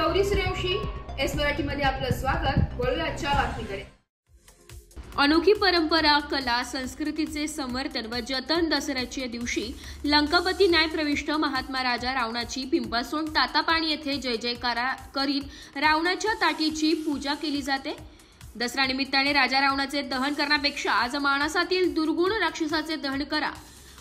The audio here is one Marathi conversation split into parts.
गौरी सूर्यवंशी, एस मराठी मध्ये आपलं स्वागत। वळूया आजच्या बातमीकडे। अनोखी परंपरा, कला, संस्कृतीचे समर्थन व जतन दसऱ्याच्या दिवशी लंकापती न्यायप्रविष्ट महात्मा राजा रावणाची पिंपळसोंड तातापाणी येथे जय जयकार करीत रावणाच्या ताटीची पूजा केली जाते। दसरा निमित्ताने राजा रावणाचे दहन करण्यापेक्षा आज माणसातील दुर्गुण राक्षसाचे दहन करा।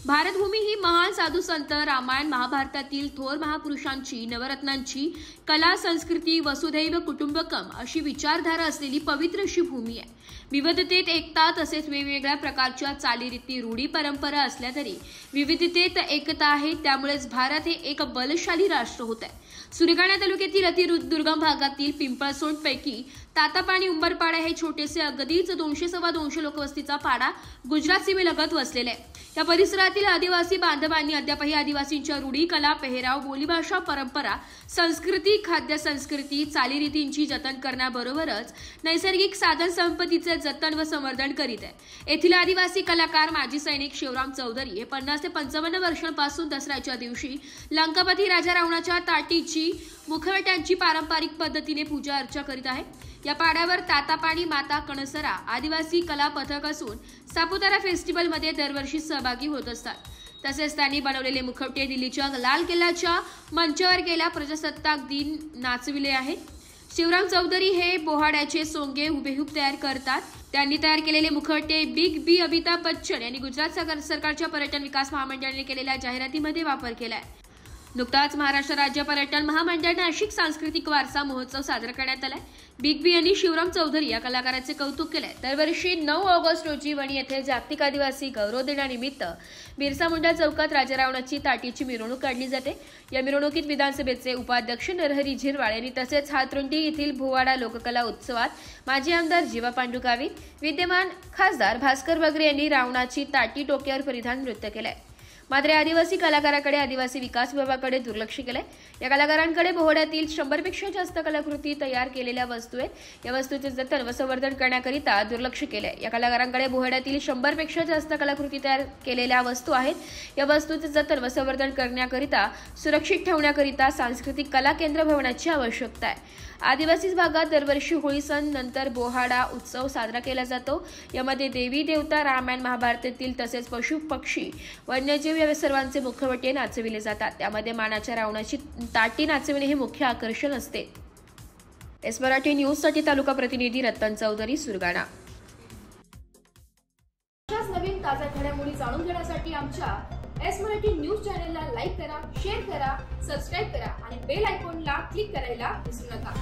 भारतभूमी ही महान साधू संत, रामायण महाभारतातील थोर महापुरुषांची, नवरत्नांची कला, संस्कृती, वसुधैव कुटुंबकम अशी विचारधारा असलेली पवित्र अशी भूमी आहे। विविधतेत एकता, तसेच वेगवेगळ्या प्रकारच्या चालीरीती, रूढी, परंपरा असल्या तरी विविधतेत एकता आहे। त्यामुळेच भारत हे एक बलशाली राष्ट्र होत आहे। सुरगाणा तालुक्यातील अतिदुर्गम भागातील पिंपळसोंड पैकी तातापाणी उंबरपाडा हे छोटेसे अगदीच 200-250 लोकवस्तीचा पाडा गुजरात सीमेलगत वसलेले आहे। या परिसरातील आदिवासी बांधवांनी अद्यापही आदिवासींच्या रूढी, कला, पेहराव, बोलीभाषा, परंपरा, संस्कृती, खाद्य संस्कृती, चालीरीतींची जतन करण्याबरोबरच नैसर्गिक साधन संपत्तीचे जतन व संवर्धन करीत आहे। येथील आदिवासी कलाकार माजी सैनिक शिवराम चौधरी हे 50 ते 55 वर्षांपासून दसऱ्याच्या दिवशी लंकापती राजा रावणाच्या ताटीची मुखवट्यांची पारंपरिक पद्धतीने पूजा अर्चा करीत आहे। या पाड्यावर तातापाणी, माता कणसरा आदिवासी कला पथक असून सापुतारा फेस्टिवल मध्ये दरवर्षी सहभागी होत असतात। तसेच त्यांनी बनवलेले मुखवटे दिल्लीच्या लाल किल्ल्याच्या मंचावर गेल्या प्रजासत्ताक दिन नाचविले आहेत। शिवराम चौधरी हे बोहाड्याचे सोंगे हुबेहूब तयार करतात। त्यांनी तयार केलेले मुखवटे बिग बी अमिताभ बच्चन यांनी गुजरात सरकारच्या पर्यटन विकास महामंडळाने केलेल्या जाहिरातीमध्ये वापर केलाय। नुकताच महाराष्ट्र राज्य पर्यटन महामंडळाने नाशिक सांस्कृतिक वारसा महोत्सव साजरा करण्यात आलाय। बिग बी यांनी शिवराम चौधरी या कलाकाराचे कौतुक केले। दरवर्षी 9 ऑगस्ट रोजी वणी येथे जागतिक आदिवासी गौरव दिनानिमित्त बिरसा मुंडा चौकात राजा रावणाची ताटीची मिरवणूक काढली जाते। या मिरवणुकीत विधानसभेचे उपाध्यक्ष नरहरी झिरवाळ यांनी तसेच हातरुंडी येथील भुवाडा लोककला उत्सवात माजी आमदार जीवा पांडू गावित, विद्यमान खासदार भास्कर बगरे यांनी रावणाची ताटी डोक्यावर परिधान नृत्य केलंय। मात्र आदिवासी कलाकाराकडे आदिवासी विकास विभागाकडे दुर्लक्ष केलंय। या कलाकारांकडे बोहड्यातील 100 पेक्षा जास्त कलाकृती तयार केलेल्या वस्तू आहेत। या वस्तूंचे जतन व संवर्धन करण्याकरिता दुर्लक्ष केलंय। या कलाकारांकडे बोहड्यातील 100 पेक्षा जास्त कलाकृती तयार केलेल्या वस्तू आहेत। या वस्तूंचे जतन व संवर्धन करण्याकरिता, सुरक्षित ठेवण्याकरिता सांस्कृतिक कला केंद्र भरवण्याची आवश्यकता आहे। आदिवासी भागात दरवर्षी होळी सण नंतर बोहाडा उत्सव साजरा केला जातो। यामध्ये देवी देवता, रामायण महाभारतातील तसेच पशु पक्षी, वन्यजीव या सर्वांचे मुखवटे नाचविले जातात। त्यामध्ये मानाच्या रावणाची ताटी नाचविणे हे मुख्य आकर्षण असते। एस मराठी न्यूज साठी तालुका प्रतिनिधी रतन चौधरी, सुरगाणा। नवीन ताज्या घडामोडी जाणून घेण्यासाठी आमच्या एस मराठी न्यूज चॅनलला लाईक करा, शेअर करा, सबस्क्राइब करा आणि बेल आयकॉनला क्लिक करायला विसरू नका।